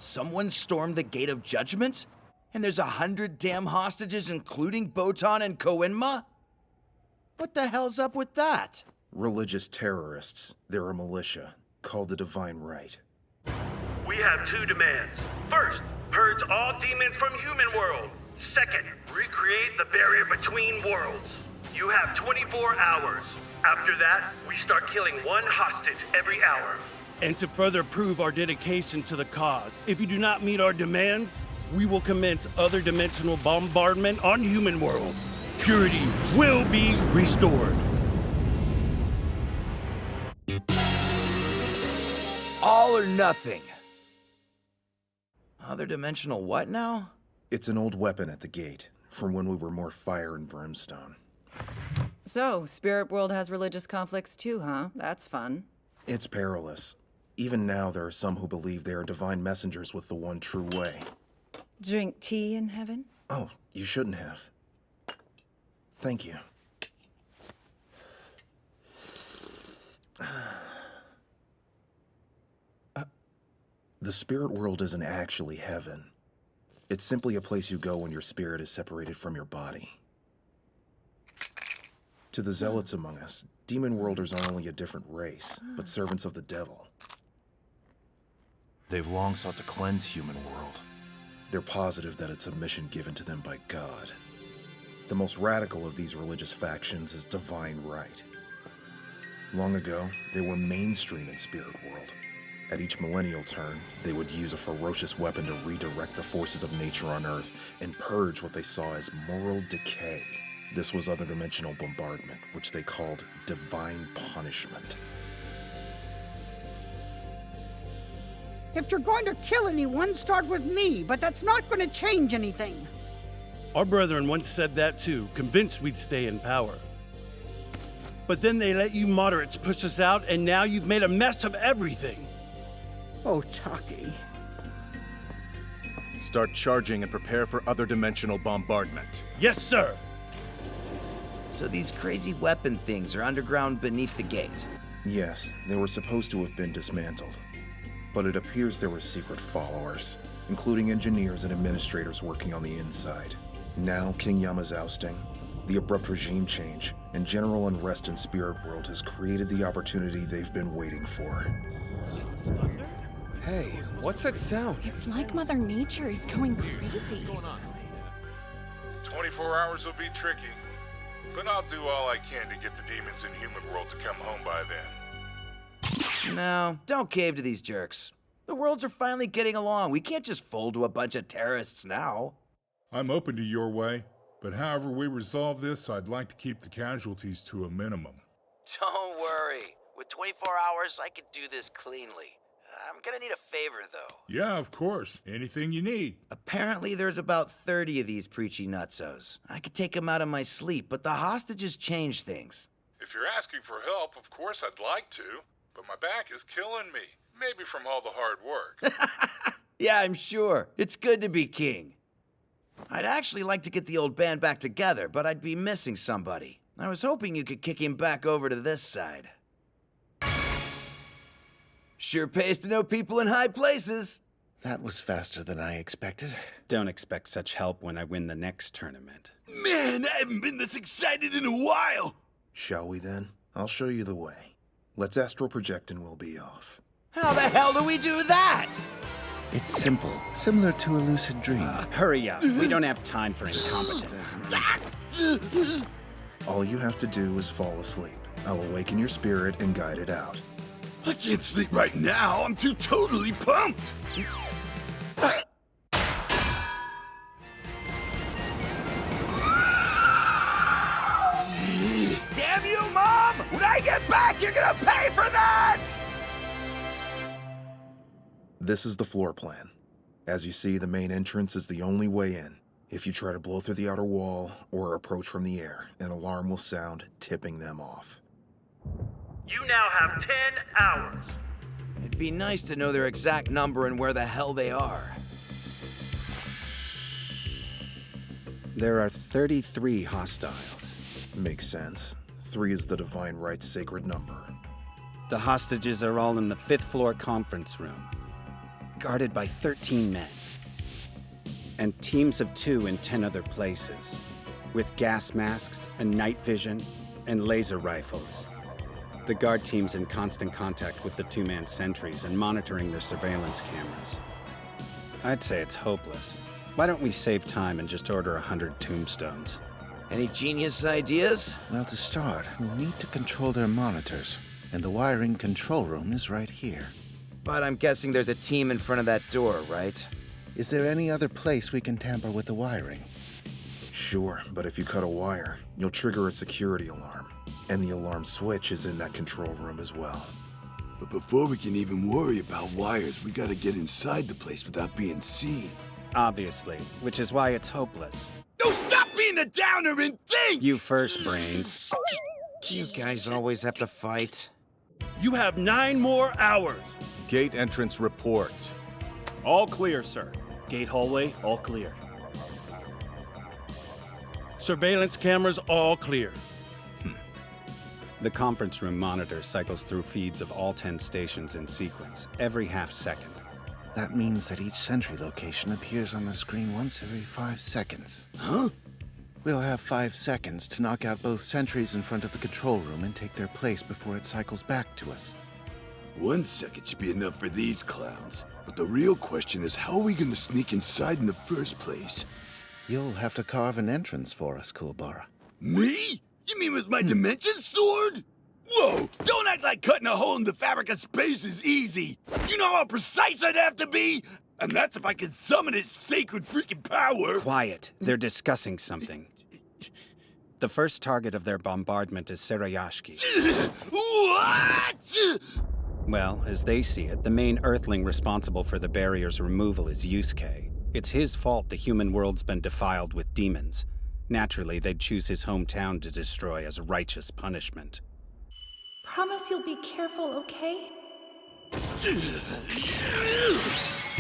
Someone stormed the Gate of Judgment? And there's 100 damn hostages, including Botan and Koenma? What the hell's up with that? Religious terrorists. They're a militia, called the Divine Right. We have 2 demands. First, purge all demons from human world. Second, recreate the barrier between worlds. You have 24 hours. After that, we start killing 1 hostage every hour. And to further prove our dedication to the cause, if you do not meet our demands, we will commence other dimensional bombardment on human world. Purity will be restored. All or nothing. Other dimensional what now? It's an old weapon at the gate, from when we were more fire and brimstone. So, Spirit World has religious conflicts too, huh? That's fun. It's perilous. Even now, there are some who believe they are divine messengers with the one true way. Drink tea in heaven? Oh, you shouldn't have. Thank you. The spirit world isn't actually heaven. It's simply a place you go when your spirit is separated from your body. To the zealots among us, demon worlders are only a different race, but servants of the devil. They've long sought to cleanse human world. They're positive that it's a mission given to them by God. The most radical of these religious factions is Divine Right. Long ago, they were mainstream in spirit world. At each millennial turn, they would use a ferocious weapon to redirect the forces of nature on Earth and purge what they saw as moral decay. This was other dimensional bombardment, which they called divine punishment. If you're going to kill anyone, start with me, but that's not going to change anything. Our brethren once said that too, convinced we'd stay in power. But then they let you moderates push us out, and now you've made a mess of everything. Oh, Taki. Start charging and prepare for other dimensional bombardment. Yes, sir. So these crazy weapon things are underground beneath the gate. Yes, they were supposed to have been dismantled. But it appears there were secret followers, including engineers and administrators working on the inside. Now King Yama's ousting, the abrupt regime change, and general unrest in Spirit World has created the opportunity they've been waiting for. Hey, what's that sound? It's like Mother Nature is going crazy. 24 hours will be tricky, but I'll do all I can to get the demons in human world to come home by then. No, don't cave to these jerks. The worlds are finally getting along. We can't just fold to a bunch of terrorists now. I'm open to your way, but however we resolve this, I'd like to keep the casualties to a minimum. Don't worry. With 24 hours, I could do this cleanly. I'm gonna need a favor, though. Yeah, of course. Anything you need. Apparently, there's about 30 of these preachy nutsos. I could take them out of my sleep, but the hostages change things. If you're asking for help, of course I'd like to, but my back is killing me. Maybe from all the hard work. Yeah, I'm sure. It's good to be king. I'd actually like to get the old band back together, but I'd be missing somebody. I was hoping you could kick him back over to this side. Sure pays to know people in high places. That was faster than I expected. Don't expect such help when I win the next tournament. Man, I haven't been this excited in a while. Shall we then? I'll show you the way. Let's astral project and we'll be off. How the hell do we do that? It's simple, similar to a lucid dream. Hurry up. We don't have time for incompetence. All you have to do is fall asleep. I'll awaken your spirit and guide it out. I can't sleep right now. I'm too totally pumped. Damn you, Mom! When I get back, you're gonna pay for that! This is the floor plan. As you see, the main entrance is the only way in. If you try to blow through the outer wall or approach from the air, an alarm will sound, tipping them off. You now have 10 hours. It'd be nice to know their exact number and where the hell they are. There are 33 hostiles. Makes sense. 3 is the Divine Right's sacred number. The hostages are all in the 5th floor conference room. guarded by 13 men. And teams of 2 in 10 other places, with gas masks and night vision and laser rifles. The guard team's in constant contact with the 2-man sentries and monitoring their surveillance cameras. I'd say it's hopeless. Why don't we save time and just order 100 tombstones? Any genius ideas? Well, to start, we'll need to control their monitors, and the wiring control room is right here. But I'm guessing there's a team in front of that door, right? Is there any other place we can tamper with the wiring? Sure, but if you cut a wire, you'll trigger a security alarm. And the alarm switch is in that control room as well. But before we can even worry about wires, we gotta get inside the place without being seen. Obviously, which is why it's hopeless. No, stop being a downer and think! You first, Brains. You guys always have to fight. You have 9 more hours. Gate entrance report. All clear, sir. Gate hallway, all clear. Surveillance cameras all clear. The conference room monitor cycles through feeds of all 10 stations in sequence, every half second. That means that each sentry location appears on the screen once every 5 seconds. Huh? We'll have 5 seconds to knock out both sentries in front of the control room and take their place before it cycles back to us. 1 second should be enough for these clowns. But the real question is, how are we gonna sneak inside in the first place? You'll have to carve an entrance for us, Kuwabara. Me? You mean with my dimension sword? Whoa! Don't act like cutting a hole in the fabric of space is easy! You know how precise I'd have to be? And that's if I could summon its sacred freaking power! Quiet. They're discussing something. The first target of their bombardment is Serayashki. What? Well, as they see it, the main Earthling responsible for the barrier's removal is Yusuke. It's his fault the human world's been defiled with demons. Naturally, they'd choose his hometown to destroy as righteous punishment. Promise you'll be careful, okay?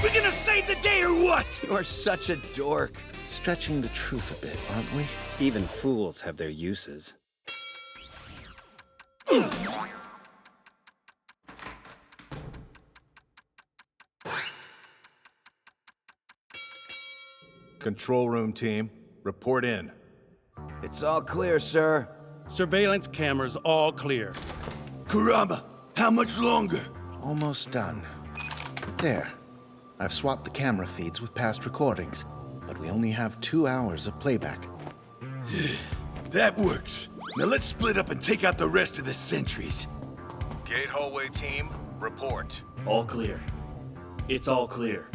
We're gonna save the day or what? You're such a dork. Stretching the truth a bit, aren't we? Even fools have their uses. Control room team, report in. It's all clear, sir. Surveillance cameras all clear. Kurama, how much longer? Almost done. There. I've swapped the camera feeds with past recordings, but we only have 2 hours of playback. That works. Now let's split up and take out the rest of the sentries. Gate hallway team, report. All clear. It's all clear.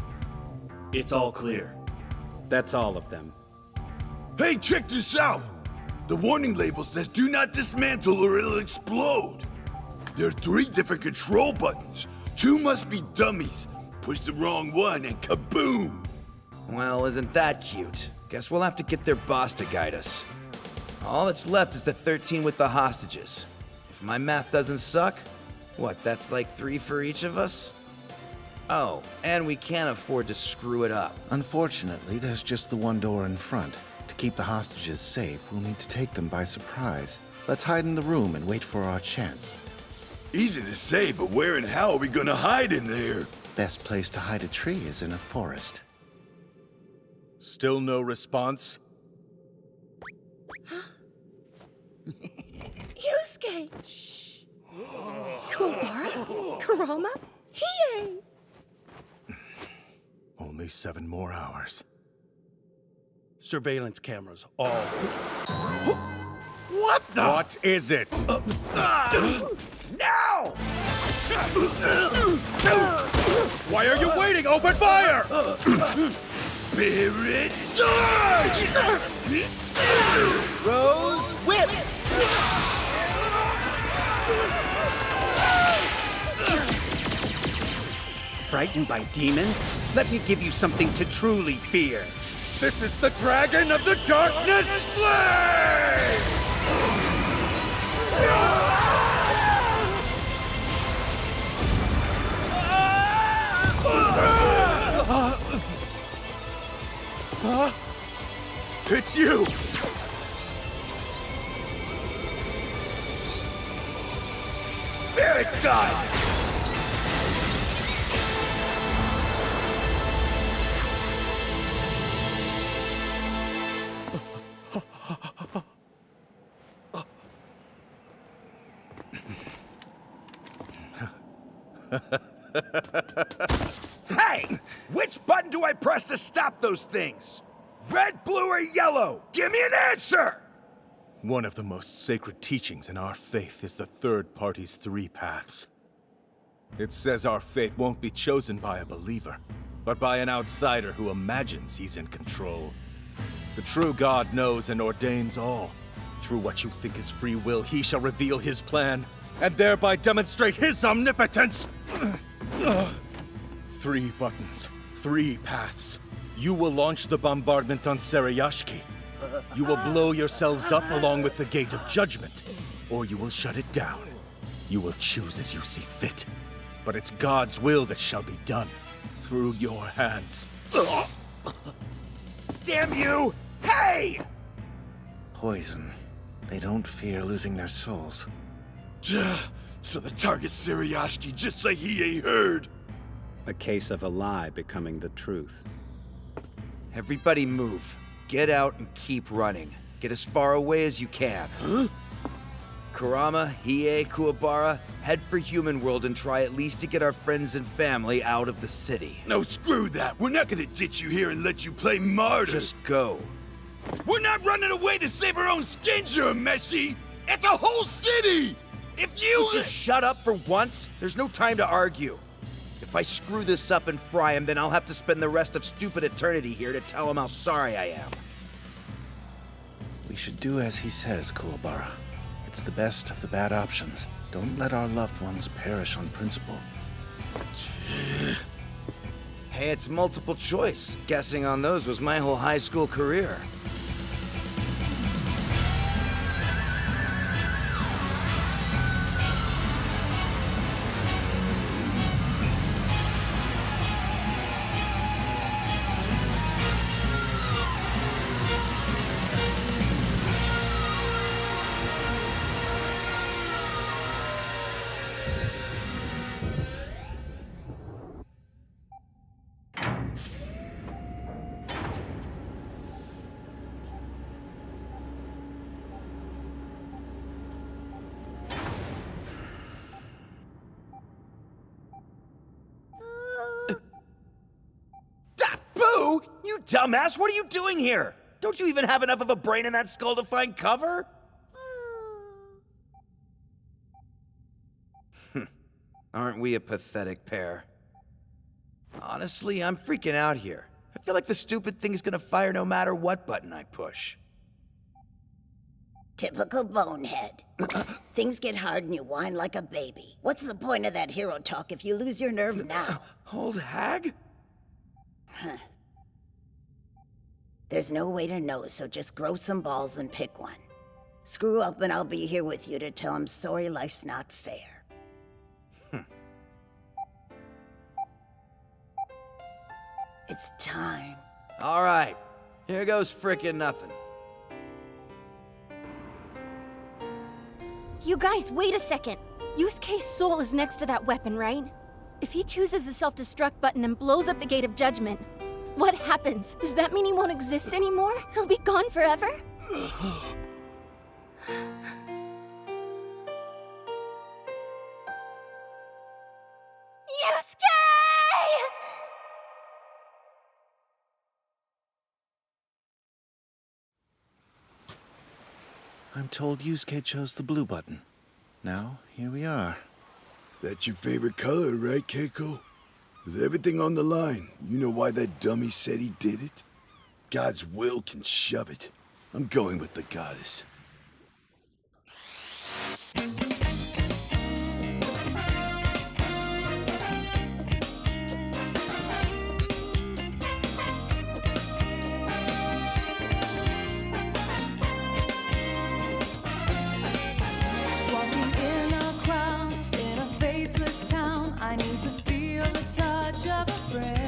It's all clear. That's all of them. Hey, check this out! The warning label says do not dismantle or it'll explode. There are 3 different control buttons. 2 must be dummies. Push the wrong one and kaboom! Well, isn't that cute? Guess we'll have to get their boss to guide us. All that's left is the 13 with the hostages. If my math doesn't suck, what, that's like 3 for each of us? Oh, and we can't afford to screw it up. Unfortunately, there's just the one door in front. To keep the hostages safe, we'll need to take them by surprise. Let's hide in the room and wait for our chance. Easy to say, but where and how are we gonna hide in there? Best place to hide a tree is in a forest. Still no response? Yusuke! Shh. Kuwabara? Kurama? Hiei! Only 7 more hours. Surveillance cameras all. What the? What is it? Now! Why are you waiting? Open fire! Spirit Surge! Rose Whip! Frightened by demons? Let me give you something to truly fear. This is the Dragon of the Darkness Flame! It's you! Spirit God! Hey! Which button do I press to stop those things? Red, blue, or yellow? Give me an answer! One of the most sacred teachings in our faith is the third party's three paths. It says our fate won't be chosen by a believer, but by an outsider who imagines he's in control. The true God knows and ordains all. Through what you think is free will, he shall reveal his plan, and thereby demonstrate his omnipotence! 3 buttons, 3 paths. You will launch the bombardment on Sereyashki. You will blow yourselves up along with the Gate of Judgment, or you will shut it down. You will choose as you see fit, but it's God's will that shall be done through your hands. Damn you! Hey! Poison. They don't fear losing their souls. So the target's Sereyashki, just like he ain't heard. A case of a lie becoming the truth. Everybody move. Get out and keep running. Get as far away as you can. Huh? Kurama, Hiei, Kuwabara, head for Human World and try at least to get our friends and family out of the city. No, screw that. We're not gonna ditch you here and let you play martyr. Just go. We're not running away to save our own skins, you're Meshi! It's a whole city! If you just shut up for once, there's no time to argue. If I screw this up and fry him, then I'll have to spend the rest of stupid eternity here to tell him how sorry I am. We should do as he says, Kuwabara. It's the best of the bad options. Don't let our loved ones perish on principle. Hey, it's multiple choice. Guessing on those was my whole high school career. Boo! You dumbass, what are you doing here? Don't you even have enough of a brain in that skull to find cover? Aren't we a pathetic pair? Honestly, I'm freaking out here. I feel like the stupid thing's gonna fire no matter what button I push. Typical bonehead. Things get hard and you whine like a baby. What's the point of that hero talk if you lose your nerve now? Old hag? Huh. There's no way to know, so just grow some balls and pick one. Screw up and I'll be here with you to tell him sorry life's not fair. It's time. All right, here goes frickin' nothing. You guys, wait a second. Yusuke's soul is next to that weapon, right? If he chooses the self-destruct button and blows up the Gate of Judgment, what happens? Does that mean he won't exist anymore? He'll be gone forever? Yusuke! I'm told Yusuke chose the blue button. Now, here we are. That's your favorite color, right, Keiko? With everything on the line, you know why that dummy said he did it? God's will can shove it. I'm going with the goddess. I need to feel the touch of a friend.